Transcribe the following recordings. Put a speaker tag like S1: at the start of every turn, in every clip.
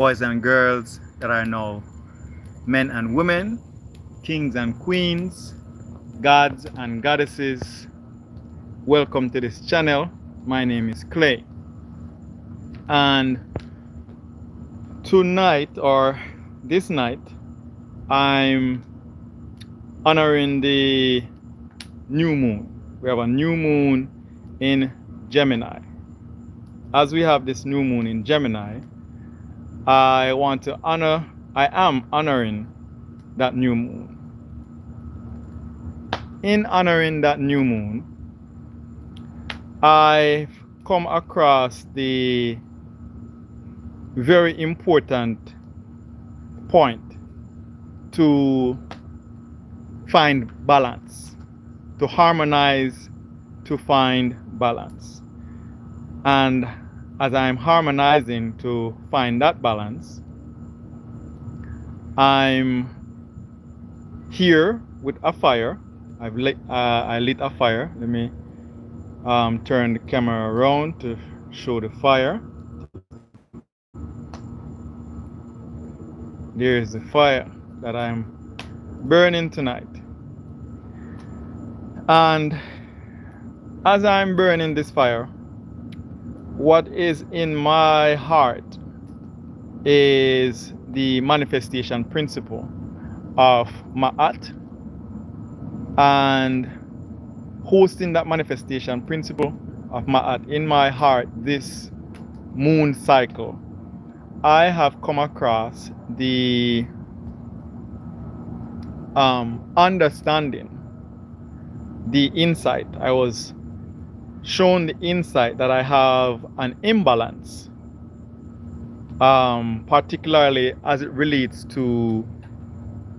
S1: boys and girls that are now men and women, kings and queens, gods and goddesses. Welcome to this channel. My name is Clay. And tonight or this night, I'm honoring the new moon. We have a new moon in Gemini. As we have this new moon in Gemini, I am honoring that new moon. In honoring that new moon, I've come across the very important point to find balance, to harmonize, to find balance. And as I'm harmonizing to find that balance, I'm here with a fire. I lit a fire. Let me turn the camera around to show the fire. There's the fire that I'm burning tonight. And as I'm burning this fire, what is in my heart is the manifestation principle of Ma'at, and hosting that manifestation principle of Ma'at in my heart this moon cycle. I have come across the understanding, the insight. I was shown the insight that I have an imbalance, particularly as it relates to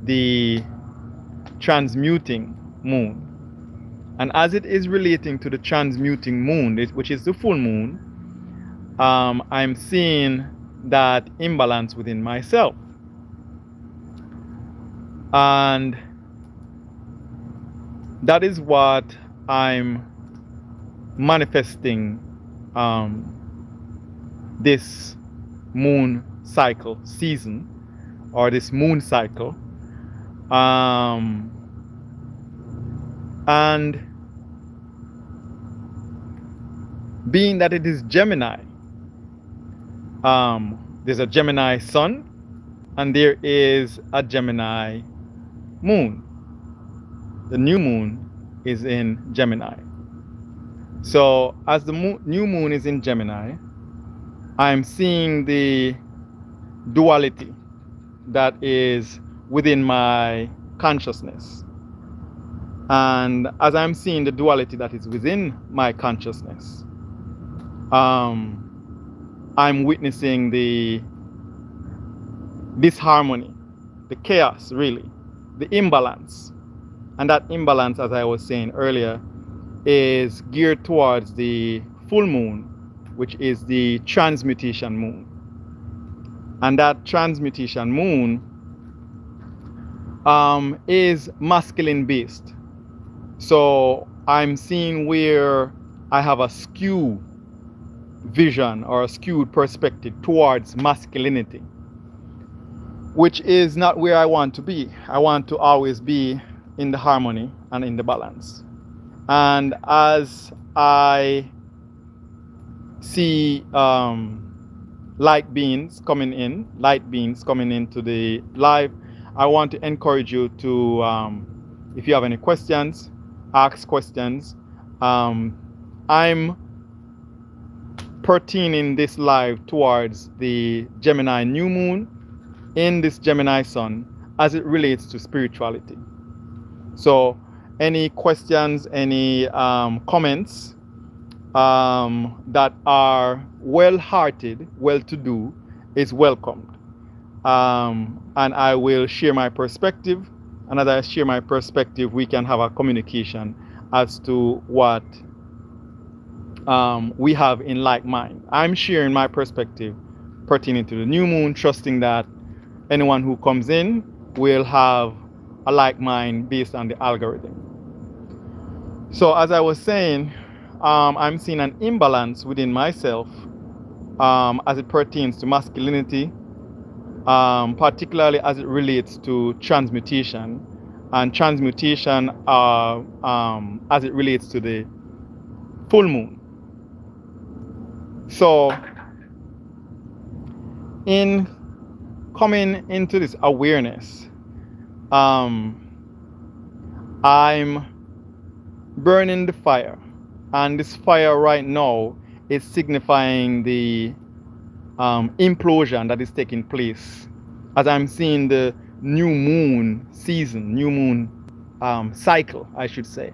S1: the transmuting moon. And as it is relating to the transmuting moon, which is the full moon, I'm seeing that imbalance within myself. And that is what I'm manifesting this moon cycle season, or this moon cycle, and being that it is Gemini, there's a Gemini sun and there is a Gemini moon. The new moon is in Gemini. So as the new moon is in Gemini, I'm seeing the duality that is within my consciousness. And as I'm seeing the duality that is within my consciousness, I'm witnessing the disharmony, the chaos, really, the imbalance. And that imbalance, as I was saying earlier, is geared towards the full moon, which is the transmutation moon. And that transmutation moon is masculine based. So I'm seeing where I have a skew vision or a skewed perspective towards masculinity, which is not where I want to be. I want to always be in the harmony and in the balance. And as I see light beings coming into the live, I want to encourage you to, if you have any questions, ask questions. I'm pertaining this live towards the Gemini new moon in this Gemini sun as it relates to spirituality. So any questions, any comments that are well-hearted, well-to-do is welcomed. And I will share my perspective. And as I share my perspective, we can have a communication as to what we have in like mind. I'm sharing my perspective pertaining to the new moon, trusting that anyone who comes in will have a like mind based on the algorithm. So as I was saying, I'm seeing an imbalance within myself as it pertains to masculinity particularly as it relates to transmutation, and transmutation as it relates to the full moon. So, in coming into this awareness, I'm burning the fire, and this fire right now is signifying the implosion that is taking place as I'm seeing the new moon season, new moon cycle, I should say.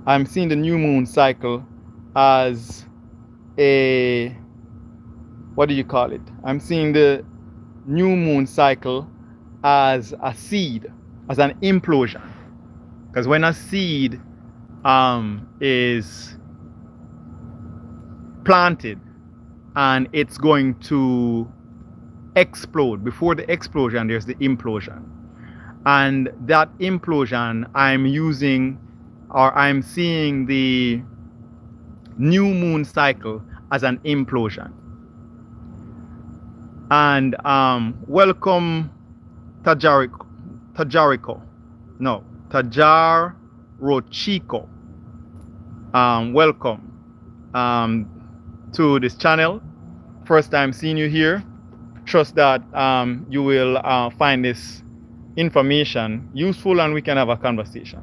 S1: I'm seeing the new moon cycle as a, what do you call it? I'm seeing the new moon cycle as a seed, as an implosion. Because when a seed is planted and it's going to explode, before the explosion there's the implosion, and that implosion I'm seeing the new moon cycle as an implosion. And welcome Tajarochico, welcome to this channel. First time seeing you here. Trust that you will find this information useful and we can have a conversation.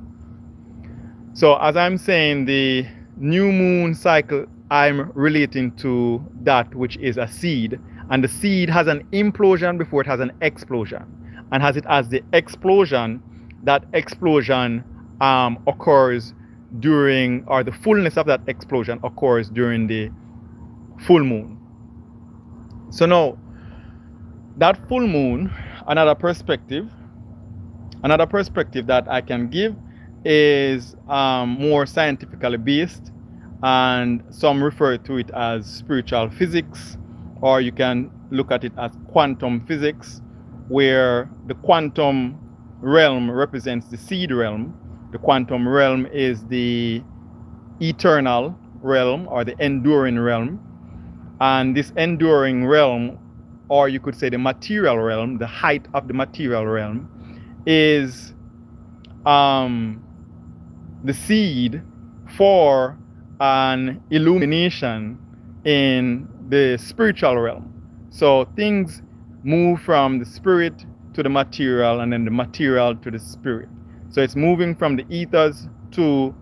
S1: So as I'm saying, the new moon cycle, I'm relating to that which is a seed, and the seed has an implosion before it has an explosion, and as it has the explosion, that explosion occurs during, or the fullness of that explosion occurs during the full moon. So now that full moon, another perspective that I can give is more scientifically based, and some refer to it as spiritual physics, or you can look at it as quantum physics, where the quantum realm represents the seed realm. The quantum realm is the eternal realm, or the enduring realm, and this enduring realm, or you could say the material realm, the height of the material realm, is the seed for an illumination in the spiritual realm. So things move from the spirit to the material, and then the material to the spirit. So it's moving from the ethers to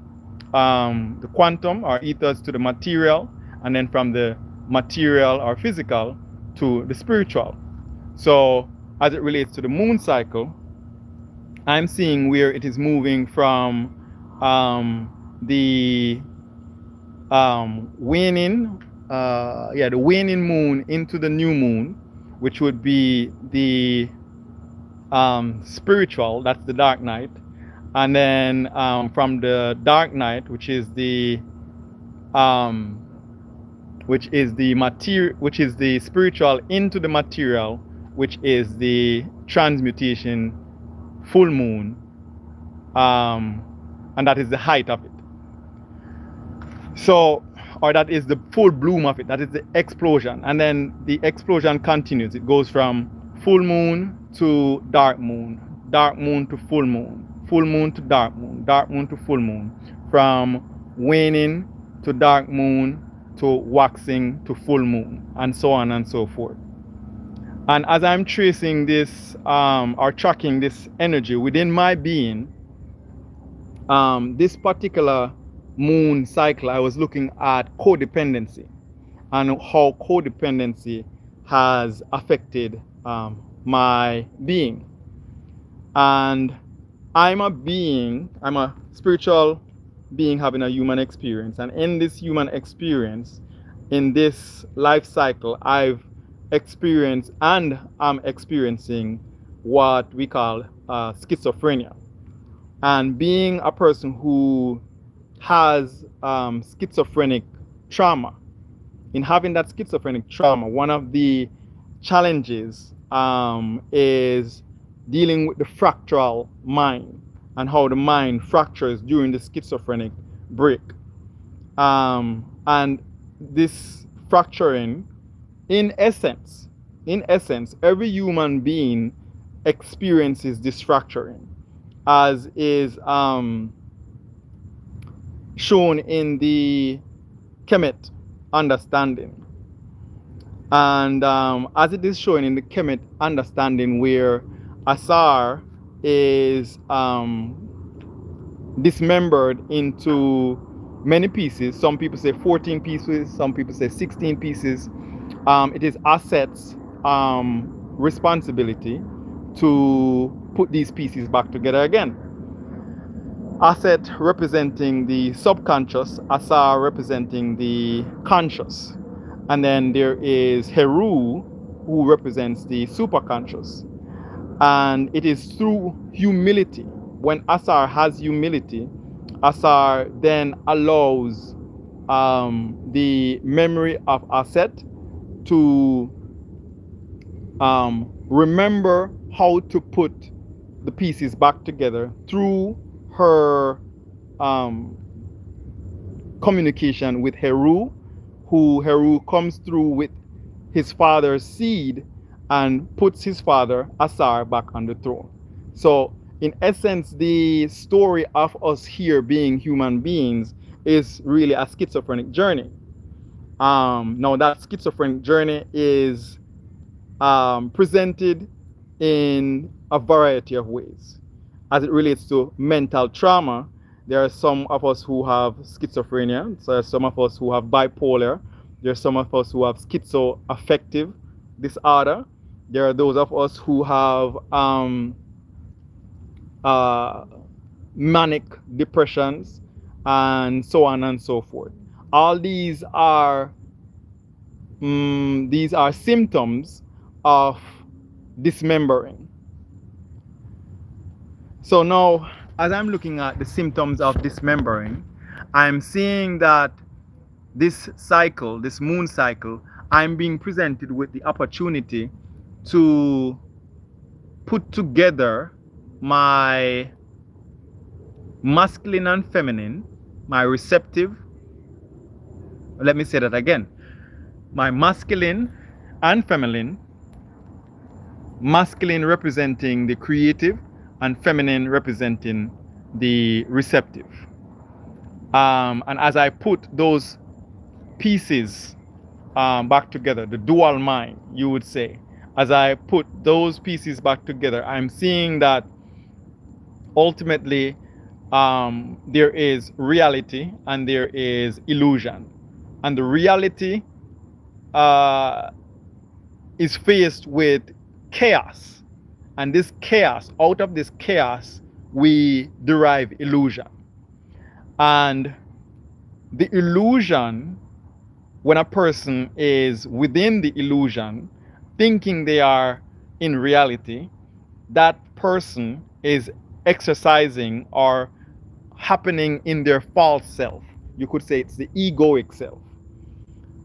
S1: the quantum, or ethers to the material, and then from the material or physical to the spiritual. So as it relates to the moon cycle, I'm seeing where it is moving from the waning, the waning moon into the new moon, which would be the spiritual, that's the dark night, and then from the dark night, which is the spiritual, into the material, which is the transmutation full moon, and that is the height of it. So, or that is the full bloom of it, that is the explosion, and then the explosion continues. It goes from full moon to dark moon to full moon to dark moon to full moon, from waning to dark moon to waxing to full moon, and so on and so forth. And as I'm tracing this or tracking this energy within my being, this particular moon cycle, I was looking at codependency and how codependency has affected my being. And I'm a spiritual being having a human experience, and in this human experience, in this life cycle, I've experienced and I'm experiencing what we call schizophrenia. And being a person who has schizophrenic trauma, in having that schizophrenic trauma, one of the challenges is dealing with the fractal mind and how the mind fractures during the schizophrenic break. And this fracturing, in essence, in essence, every human being experiences this fracturing, as is shown in the Kemet understanding. And as it is shown in the Kemet understanding, where Asar is dismembered into many pieces. Some people say 14 pieces, some people say 16 pieces. It is Aset's responsibility to put these pieces back together again. Aset representing the subconscious, Asar representing the conscious. And then there is Heru, who represents the superconscious. And it is through humility. When Asar has humility, Asar then allows the memory of Aset to remember how to put the pieces back together through her communication with Heru, who Heru comes through with his father's seed and puts his father Asar back on the throne. So in essence, the story of us here being human beings is really a schizophrenic journey. Now that schizophrenic journey is presented in a variety of ways. As it relates to mental trauma, there are some of us who have schizophrenia, so there are some of us who have bipolar, there are some of us who have schizoaffective disorder, there are those of us who have manic depressions, and so on and so forth. All these are symptoms of dismembering. So now, as I'm looking at the symptoms of dismembering, I'm seeing that this cycle, this moon cycle, I'm being presented with the opportunity to put together my masculine and feminine, my receptive, let me say that again, my masculine and feminine, masculine representing the creative and feminine representing the receptive. And as I put those pieces back together, the dual mind, you would say, as I put those pieces back together, I'm seeing that ultimately there is reality and there is illusion. And the reality is faced with chaos. And this chaos, out of this chaos, we derive illusion. And the illusion, when a person is within the illusion, thinking they are in reality, that person is exercising or happening in their false self. You could say it's the egoic self.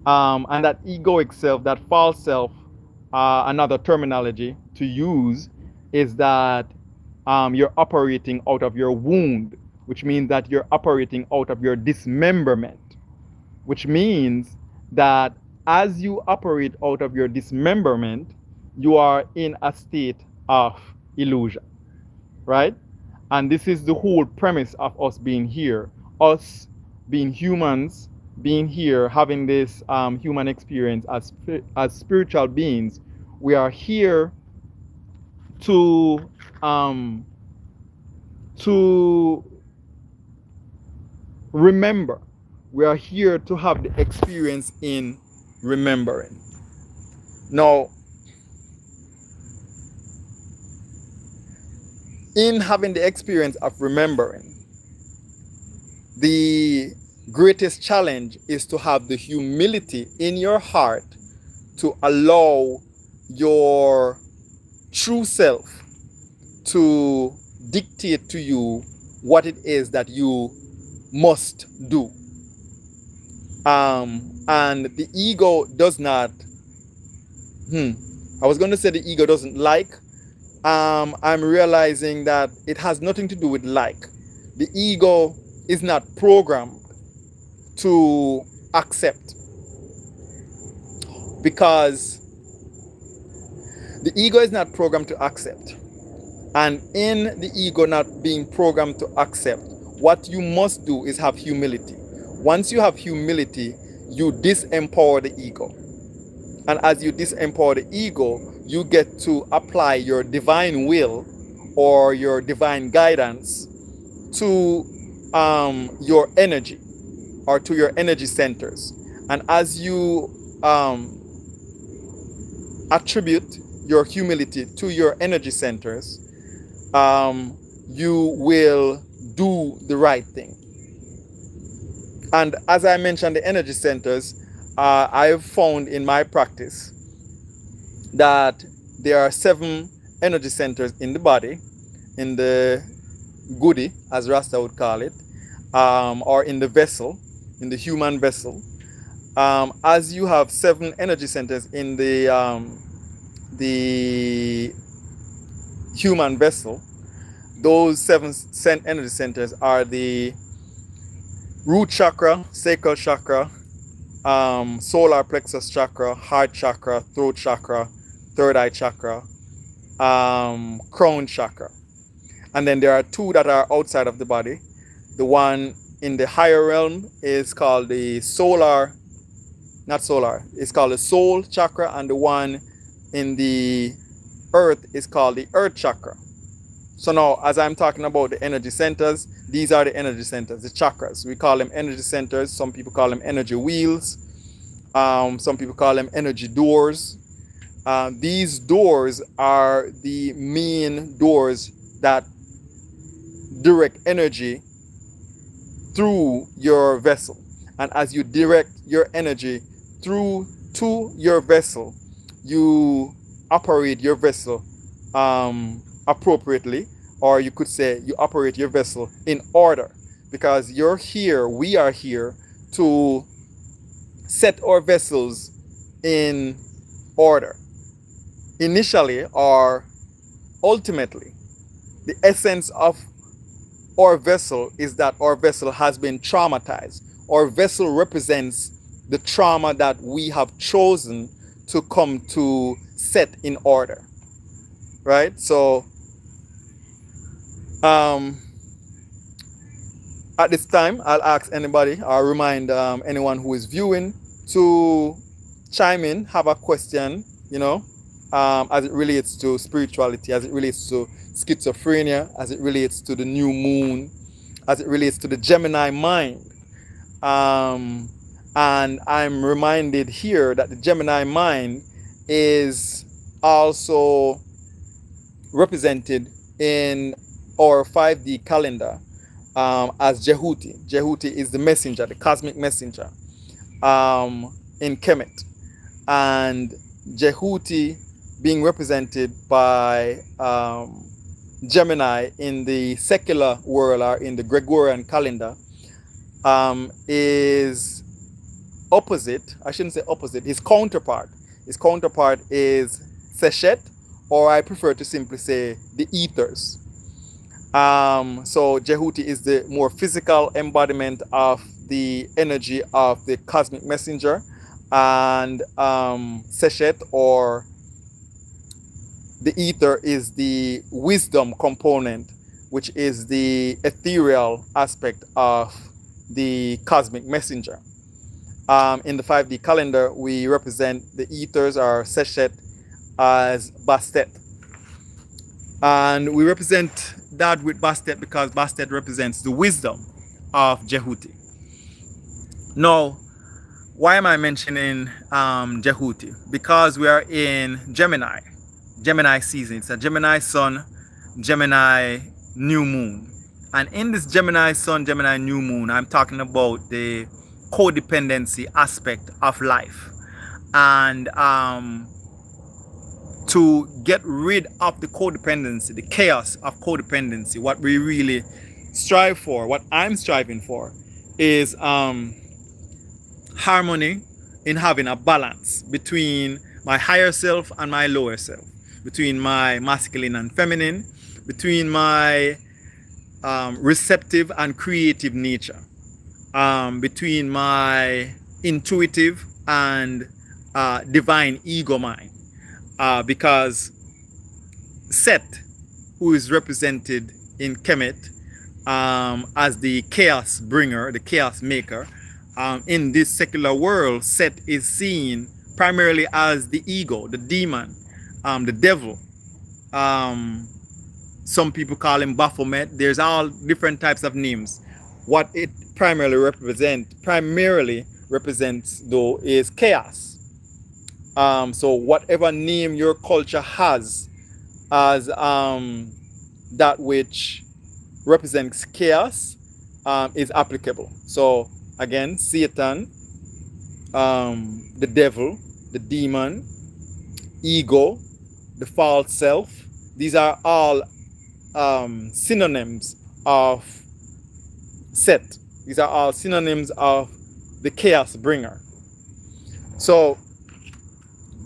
S1: And that egoic self, that false self, another terminology to use is that you're operating out of your wound, which means that you're operating out of your dismemberment, which means that as you operate out of your dismemberment, you are in a state of illusion, right? And this is the whole premise of us being here, us being humans, being here, having this human experience as spiritual beings. We are here to remember. We are here to have the experience in remembering. Now, in having the experience of remembering, the greatest challenge is to have the humility in your heart to allow your true self to dictate to you what it is that you must do. And the ego does not, I was going to say the ego doesn't like. I'm realizing that it has nothing to do with like. The ego is not programmed to accept, because The ego is not programmed to accept. And in the ego not being programmed to accept, what you must do is have humility. Once you have humility, you disempower the ego. And as you disempower the ego, you get to apply your divine will or your divine guidance to your energy or to your energy centers. And as you attribute your humility to your energy centers, you will do the right thing. And as I mentioned, the energy centers, I've found in my practice that there are 7 energy centers in the body, in the goody, as Rasta would call it, or in the vessel, in the human vessel. As you have 7 energy centers in the human vessel, those 7 energy centers are the root chakra, sacral chakra, solar plexus chakra, heart chakra, throat chakra, third eye chakra, crown chakra. And then there are 2 that are outside of the body. The one in the higher realm is called the it's called the soul chakra, and the one in the earth is called the earth chakra. So now, as I'm talking about the energy centers, these are the energy centers, the chakras. We call them energy centers. Some people call them energy wheels. Some people call them energy doors. These doors are the main doors that direct energy through your vessel. And as you direct your energy through to your vessel, you operate your vessel appropriately, or you could say you operate your vessel in order, because you're here, we are here to set our vessels in order. Initially or ultimately, the essence of our vessel is that our vessel has been traumatized. Our vessel represents the trauma that we have chosen to come to set in order, right? So at this time, I'll ask anybody or remind anyone who is viewing to chime in, have a question, as it relates to spirituality, as it relates to schizophrenia, as it relates to the new moon, as it relates to the Gemini mind. And I'm reminded here that the Gemini mind is also represented in our 5D calendar as Jehuti. Jehuti is the messenger, the cosmic messenger in Kemet. And Jehuti being represented by Gemini in the secular world or in the Gregorian calendar is opposite. I shouldn't say opposite. His counterpart is Seshet, or I prefer to simply say the ethers. So Jehuti is the more physical embodiment of the energy of the cosmic messenger, and Seshet, or the ether, is the wisdom component, which is the ethereal aspect of the cosmic messenger. In the 5D calendar, we represent the ethers, or Seshet, as Bastet. And we represent that with Bastet because Bastet represents the wisdom of Jehuti. Now, why am I mentioning Jehuti? Because we are in Gemini season. It's a Gemini sun, Gemini new moon. And in this Gemini sun, Gemini new moon, I'm talking about the codependency aspect of life. And to get rid of the codependency, the chaos of codependency, what we really strive for, what I'm striving for, is harmony, in having a balance between my higher self and my lower self, between my masculine and feminine, between my receptive and creative nature, between my intuitive and divine ego mind. because Set, who is represented in Kemet as the chaos bringer, the chaos maker, in this secular world, Set is seen primarily as the ego, the demon, the devil. Some people call him Baphomet. There's all different types of names. What it primarily represents though is chaos. So whatever name your culture has as that which represents chaos is applicable. So again, Satan, the devil, the demon, ego, the false self, these are all synonyms of Set. These are all synonyms of the chaos bringer. So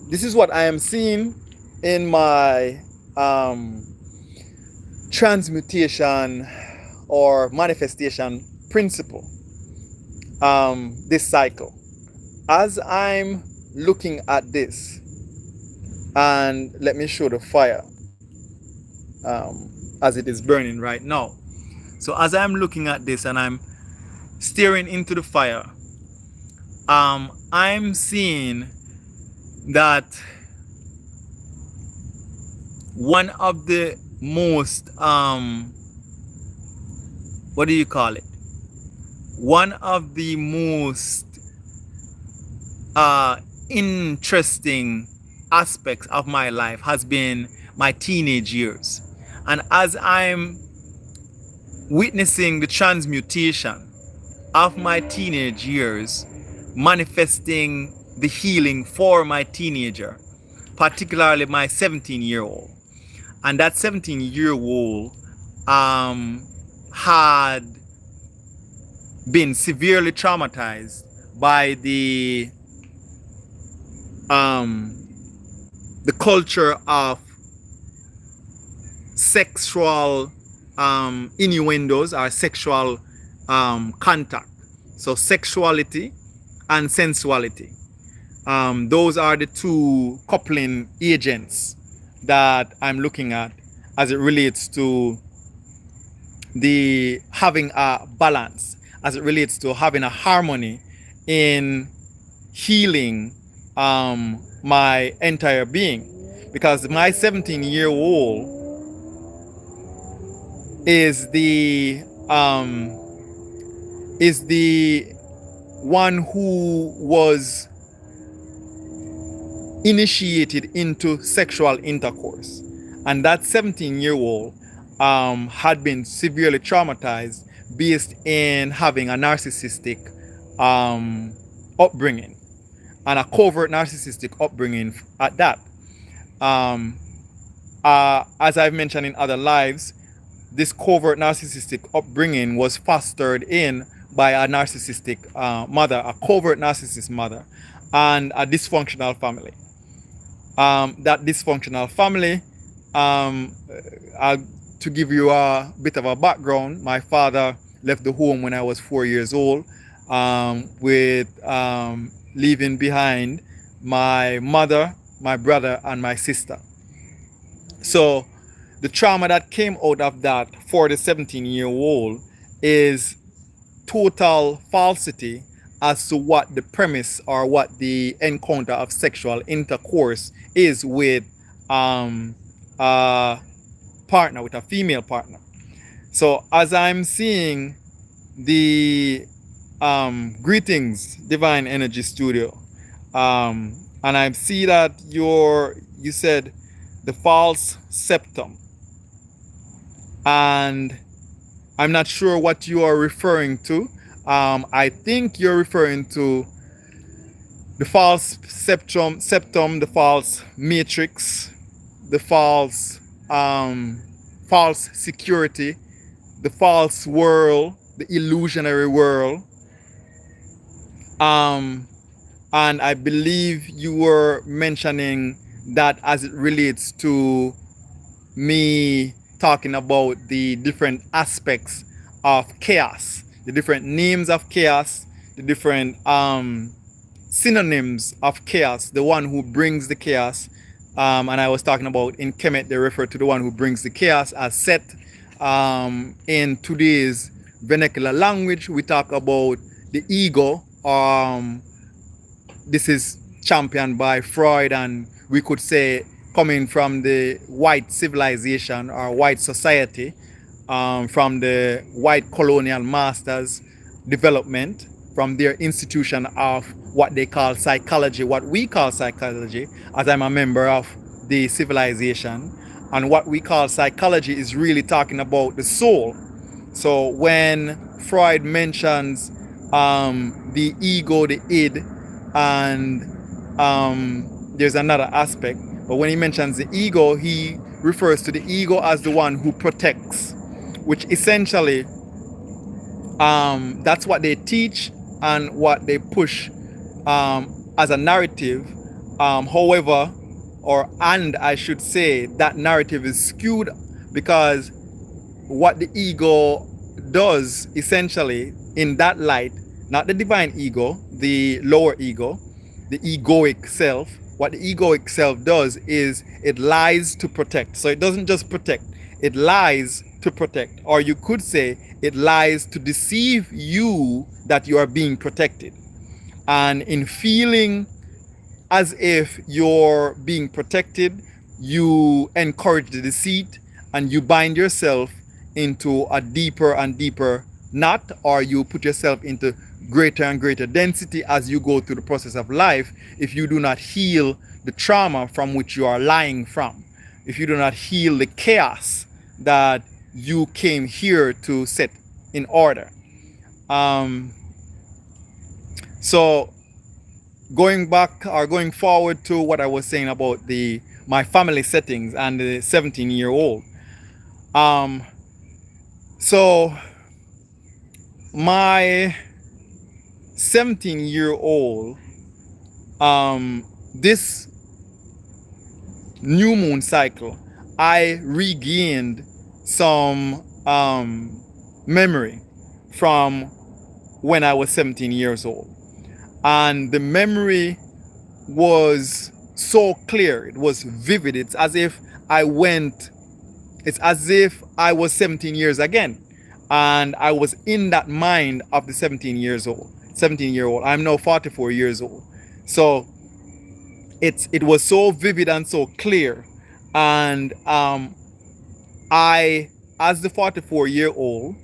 S1: this is what I am seeing in my transmutation or manifestation principle this cycle. As I'm looking at this, and let me show the fire as it is burning right now. So as I'm looking at this and I'm staring into the fire, I'm seeing that one of the most what do you call it? One of the most interesting aspects of my life has been my teenage years. And as I'm witnessing the transmutation of my teenage years, manifesting the healing for my teenager, particularly my 17-year-old. And that 17-year-old had been severely traumatized by the culture of sexual innuendos or sexual contact. So sexuality and sensuality. Those are the two coupling agents that I'm looking at as it relates to the having a balance, as it relates to having a harmony in healing my entire being. Because my 17-year-old is the one who was initiated into sexual intercourse, and that 17-year-old had been severely traumatized based in having a narcissistic upbringing, and a covert narcissistic upbringing at that. As I've mentioned in other lives, this covert narcissistic upbringing was fostered in by a narcissistic mother, a covert narcissist mother, and a dysfunctional family. That dysfunctional family, to give you a bit of a background, my father left the home when I was 4 years old, with leaving behind my mother, my brother, and my sister. So the trauma that came out of that for the 17-year-old is total falsity as to what the premise or what the encounter of sexual intercourse is with a partner, with a female partner. So as I'm seeing the greetings, Divine Energy Studio, and I see that you said the false septum, and I'm not sure what you are referring to. I think you're referring to the false septum, the false matrix, the false security, the false world, the illusionary world. And I believe you were mentioning that as it relates to me talking about the different aspects of chaos, the different names of chaos, the different synonyms of chaos, the one who brings the chaos, And I was talking about in Kemet, they refer to the one who brings the chaos as Set. In today's vernacular language, we talk about the ego. This is championed by Freud, and we could say coming from the white civilization or white society, from the white colonial masters' development, from their institution of what they call psychology, what we call psychology, as I'm a member of the civilization. And what we call psychology is really talking about the soul. So when Freud mentions the ego, the id, and there's another aspect, but when he mentions the ego, he refers to the ego as the one who protects, which essentially that's what they teach and what they push as a narrative. However, and I should say that narrative is skewed, because what the ego does essentially in that light, not the divine ego, the lower ego, the egoic self, what the egoic self does is it lies to protect. So it doesn't just protect, it lies to protect. Or you could say it lies to deceive you that you are being protected. And in feeling as if you're being protected, you encourage the deceit and you bind yourself into a deeper and deeper knot, or you put yourself into greater and greater density as you go through the process of life, if you do not heal the trauma from which you are lying from, if you do not heal the chaos that you came here to set in order. So going back or going forward to what I was saying about my family settings and the 17-year-old. So my 17-year-old, this new moon cycle, I regained some memory from when I was 17 years old. And the memory was so clear, it was vivid. It's as if I was 17 years again. And I was in that mind of the 17-year-old. I'm now 44 years old. So it was so vivid and so clear. And I, as the 44-year-old,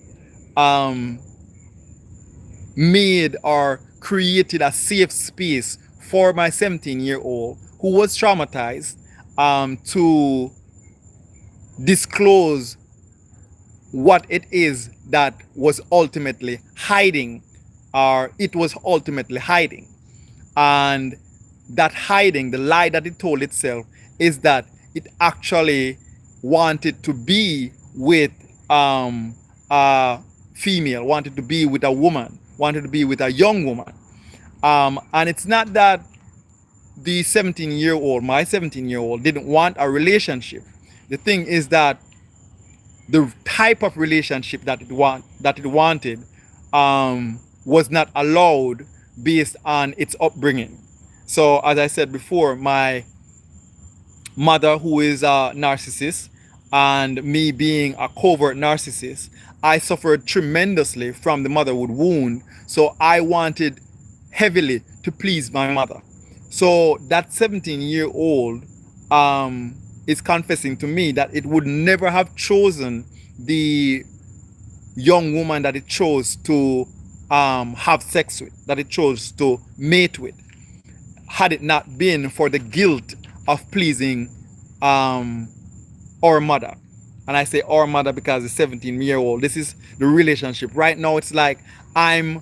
S1: made or created a safe space for my 17-year-old who was traumatized to disclose what it is that was ultimately hiding, or it was ultimately hiding. And that hiding, the lie that it told itself, is that it actually wanted to be with a female, wanted to be with a woman, wanted to be with a young woman. And it's not that the 17-year-old, my 17-year-old, didn't want a relationship. The thing is that the type of relationship that it wanted was not allowed based on its upbringing. So as I said before, my mother, who is a narcissist, and me being a covert narcissist, I suffered tremendously from the motherhood wound. So I wanted heavily to please my mother. So that 17-year-old is confessing to me that it would never have chosen the young woman that it chose to have sex with, that it chose to mate with, had it not been for the guilt of pleasing our mother. And I say our mother because the 17-year-old, this is the relationship. Right now it's like I'm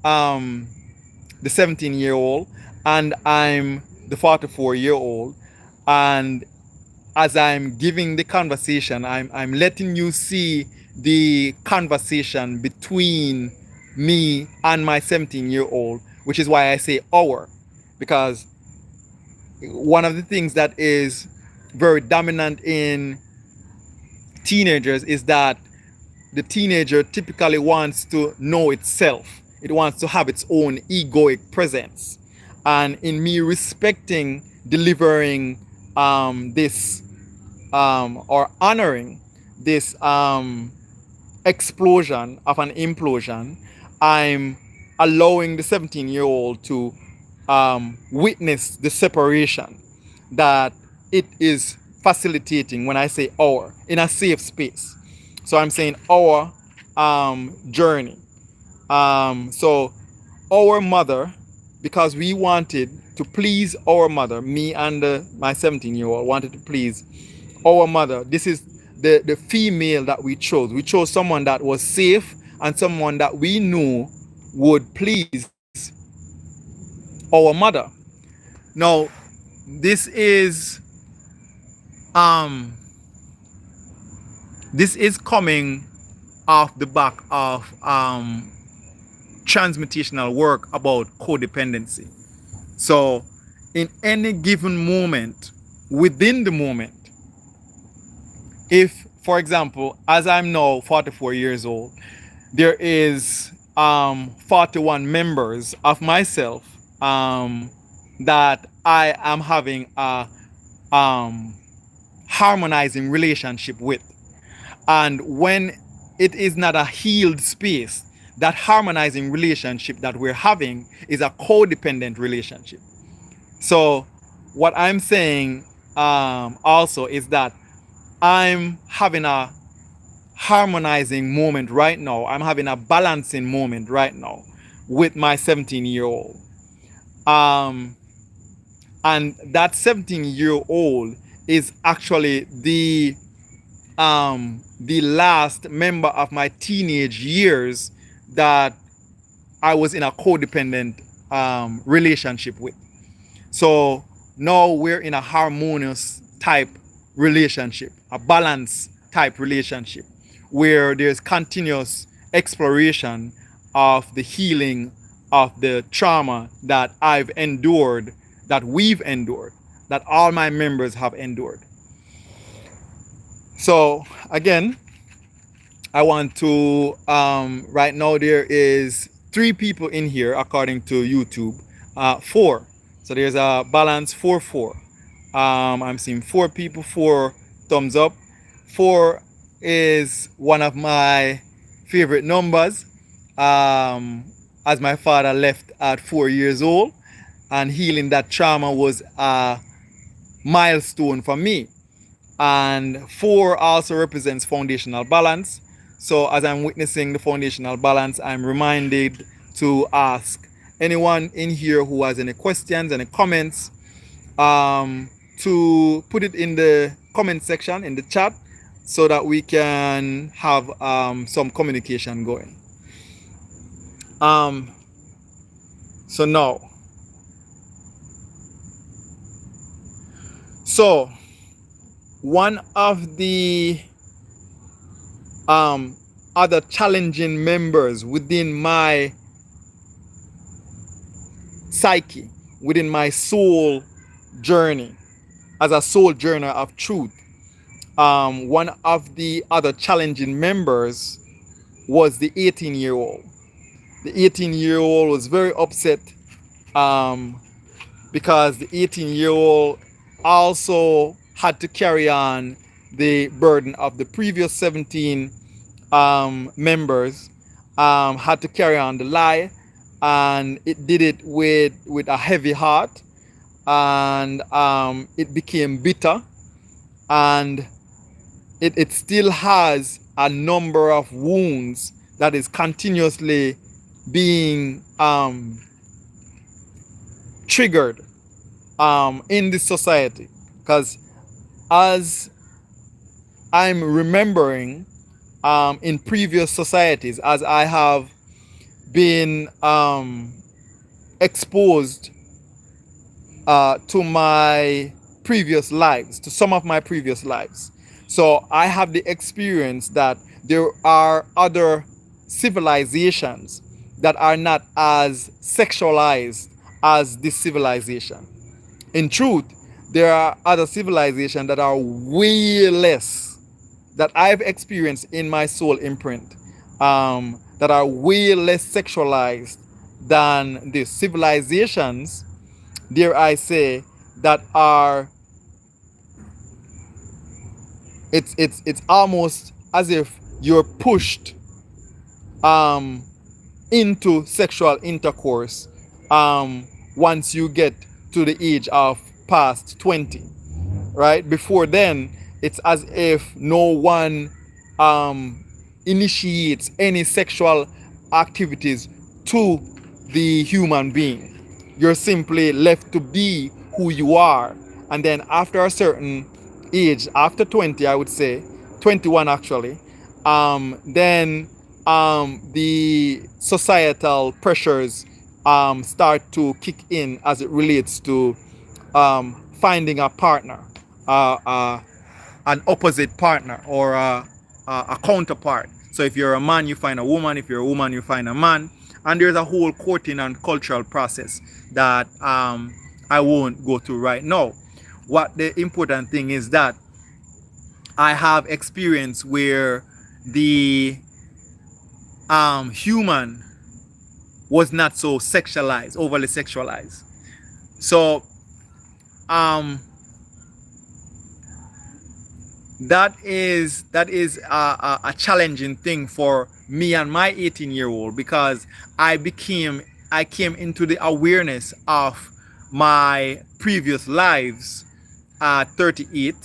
S1: the 17-year-old and I'm the 44-year-old, and as I'm giving the conversation, I'm letting you see the conversation between me and my 17-year-old, which is why I say our, because one of the things that is very dominant in teenagers is that the teenager typically wants to know itself. It wants to have its own egoic presence. And in me respecting, delivering this or honoring this explosion of an implosion, I'm allowing the 17-year-old to witness the separation that it is facilitating when I say our, in a safe space. So I'm saying our journey. So our mother, because we wanted to please our mother, me and my 17-year-old wanted to please our mother. This is the female that we chose. We chose someone that was safe and someone that we knew would please our mother. Now, this is coming off the back of transmutational work about codependency. So in any given moment, within the moment, if, for example, as I'm now 44 years old, there is 41 members of myself that I am having a harmonizing relationship with. And when it is not a healed space, that harmonizing relationship that we're having is a codependent relationship. So what I'm saying also is that I'm having a harmonizing moment right now. I'm having a balancing moment right now with my 17-year-old. And that 17-year-old is actually the last member of my teenage years that I was in a codependent relationship with. So now we're in a harmonious type relationship, a balance type relationship, where there's continuous exploration of the healing of the trauma that I've endured, that we've endured, that all my members have endured. So again, I want to, right now there is 3 people in here according to YouTube, 4. So there's a balance 4-4. I'm seeing 4 people, 4 thumbs up. 4 is one of my favorite numbers, as my father left at 4 years old, and healing that trauma was a milestone for me. And 4 also represents foundational balance. So as I'm witnessing the foundational balance, I'm reminded to ask anyone in here who has any questions, any comments, to put it in the comment section, in the chat, so that we can have some communication going. So now, so one of the other challenging members within my psyche, within my soul journey, as a soul journer of truth, one of the other challenging members was the 18-year-old. The 18-year-old was very upset because the 18-year-old also had to carry on the burden of the previous 17 members, had to carry on the lie, and it did it with a heavy heart, and it became bitter, and it still has a number of wounds that is continuously being triggered in this society. Because as I'm remembering in previous societies, as I have been exposed to my previous lives, to some of my previous lives. So I have the experience that there are other civilizations that are not as sexualized as this civilization. In truth, there are other civilizations that are way less, that I've experienced in my soul imprint, that are way less sexualized than the civilizations, dare I say, that are It's almost as if you're pushed um into sexual intercourse once you get to the age of past 20, right? Before then, it's as if no one um, initiates any sexual activities to the human being. You're simply left to be who you are. And then after a certain age, after 20, I would say, 21 actually, then the societal pressures start to kick in as it relates to finding a partner, an opposite partner, or a counterpart. So if you're a man, you find a woman. If you're a woman, you find a man. And there's a whole courting and cultural process that I won't go through right now. What the important thing is that I have experience where the human was not so sexualized, overly sexualized. So that is a challenging thing for me and my 18-year-old, because I came into the awareness of my previous lives at 38.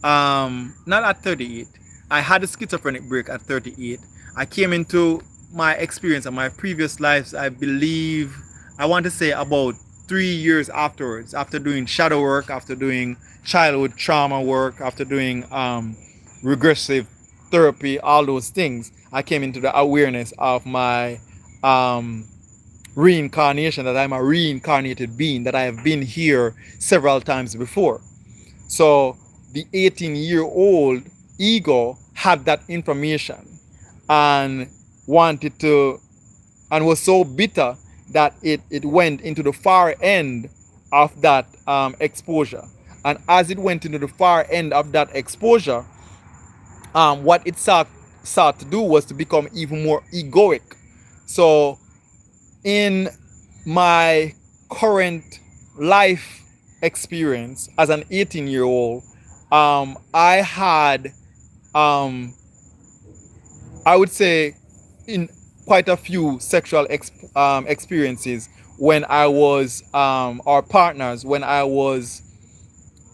S1: Not at 38. I had a schizophrenic break at 38. I came into my experience of my previous lives, I believe, I want to say about 3 years afterwards, after doing shadow work, after doing childhood trauma work, after doing regressive therapy, all those things. I came into the awareness of my reincarnation, that I'm a reincarnated being, that I have been here several times before. So the 18-year-old ego had that information and wanted to, and was so bitter that it went into the far end of that exposure. And as it went into the far end of that exposure, what it sought to do was to become even more egoic. So in my current life experience as an 18-year-old, I had, I would say, in quite a few sexual experiences when I was, or partners when I was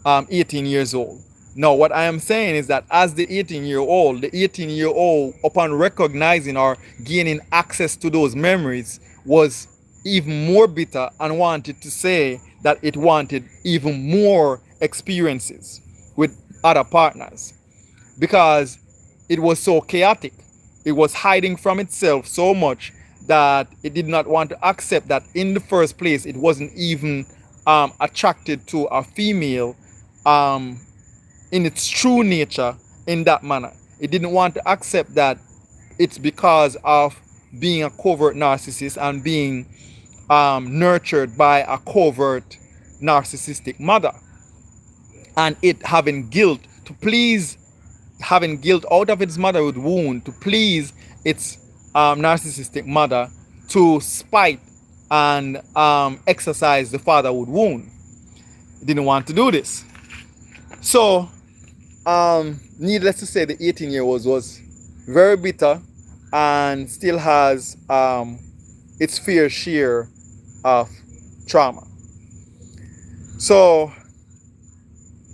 S1: 18 years old. Now, what I am saying is that as the 18-year-old, upon recognizing or gaining access to those memories, was even more bitter and wanted to say that it wanted even more experiences with other partners, because it was so chaotic. It was hiding from itself so much that it did not want to accept that in the first place it wasn't even attracted to a female in its true nature in that manner. It didn't want to accept that it's because of being a covert narcissist and being nurtured by a covert narcissistic mother, and it having guilt to please, having guilt out of its motherhood wound to please its narcissistic mother, to spite and exercise the fatherhood wound. It didn't want to do this. So needless to say, the 18-year-old was very bitter and still has its fair share of trauma. So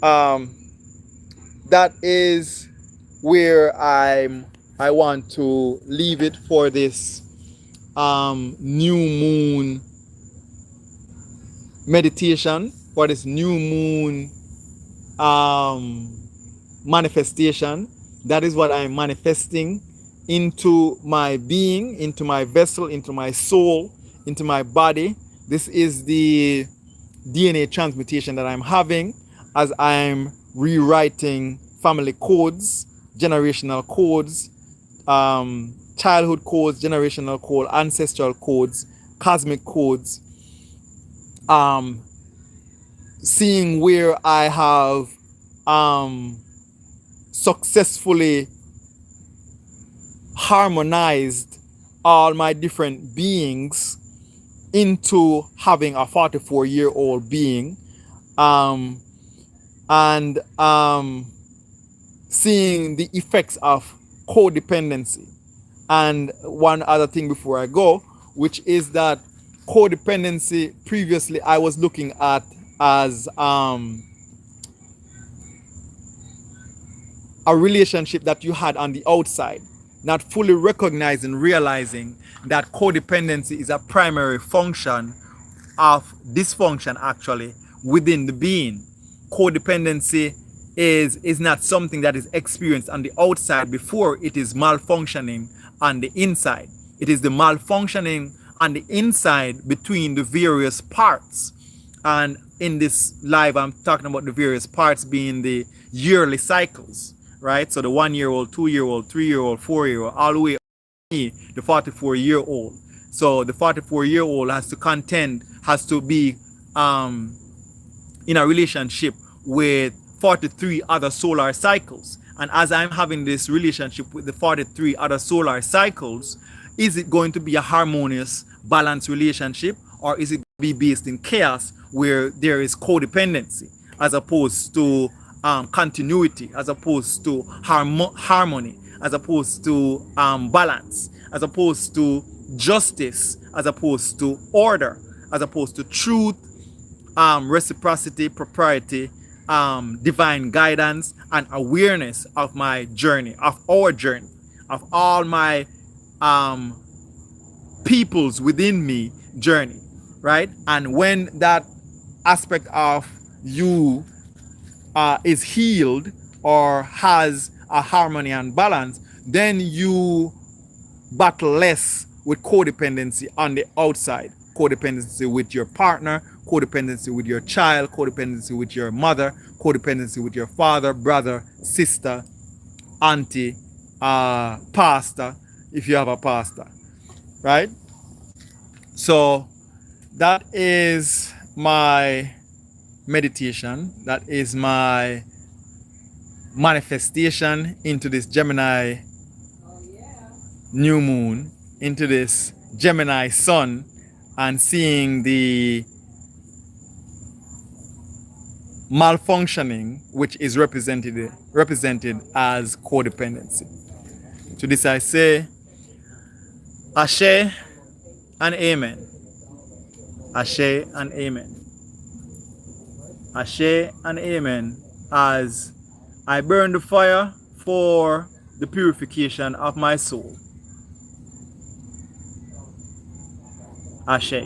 S1: that is where I want to leave it for this new moon meditation, for this new moon manifestation. That is what I'm manifesting into my being, into my vessel, into my soul, into my body. This is the DNA transmutation that I'm having as I'm rewriting family codes, generational codes, childhood codes, generational code, ancestral codes, cosmic codes, seeing where I have successfully harmonized all my different beings into having a 44-year-old being, and seeing the effects of codependency. And one other thing before I go, which is that codependency previously I was looking at as a relationship that you had on the outside, not fully recognizing, realizing that codependency is a primary function of dysfunction actually within the being. Codependency is not something that is experienced on the outside before it is malfunctioning on the inside. It is the malfunctioning on the inside between the various parts. And in this live, I'm talking about the various parts being the yearly cycles, right? So the 1-year-old, 2-year-old, 3-year-old, 4-year-old, all the way up to me, the 44-year-old. So the 44-year-old has to contend, has to be in a relationship with 43 other solar cycles. And as I'm having this relationship with the 43 other solar cycles, is it going to be a harmonious, balanced relationship, or is it be based in chaos where there is codependency as opposed to continuity, as opposed to harmony, as opposed to balance, as opposed to justice, as opposed to order, as opposed to truth, reciprocity, propriety, divine guidance, and awareness of my journey, of our journey, of all my peoples within me journey, right? And when that aspect of you is healed or has a harmony and balance, then you battle less with codependency on the outside. Codependency with your partner, codependency with your child, codependency with your mother, codependency with your father, brother, sister, auntie, pastor, if you have a pastor, right? So that is my meditation. That is my manifestation into this Gemini new moon, into this Gemini sun, and seeing the malfunctioning which is represented as codependency. To this I say Ashe and Amen. Ashe and Amen. Ashe and Amen, as I burn the fire for the purification of my soul. Ashe.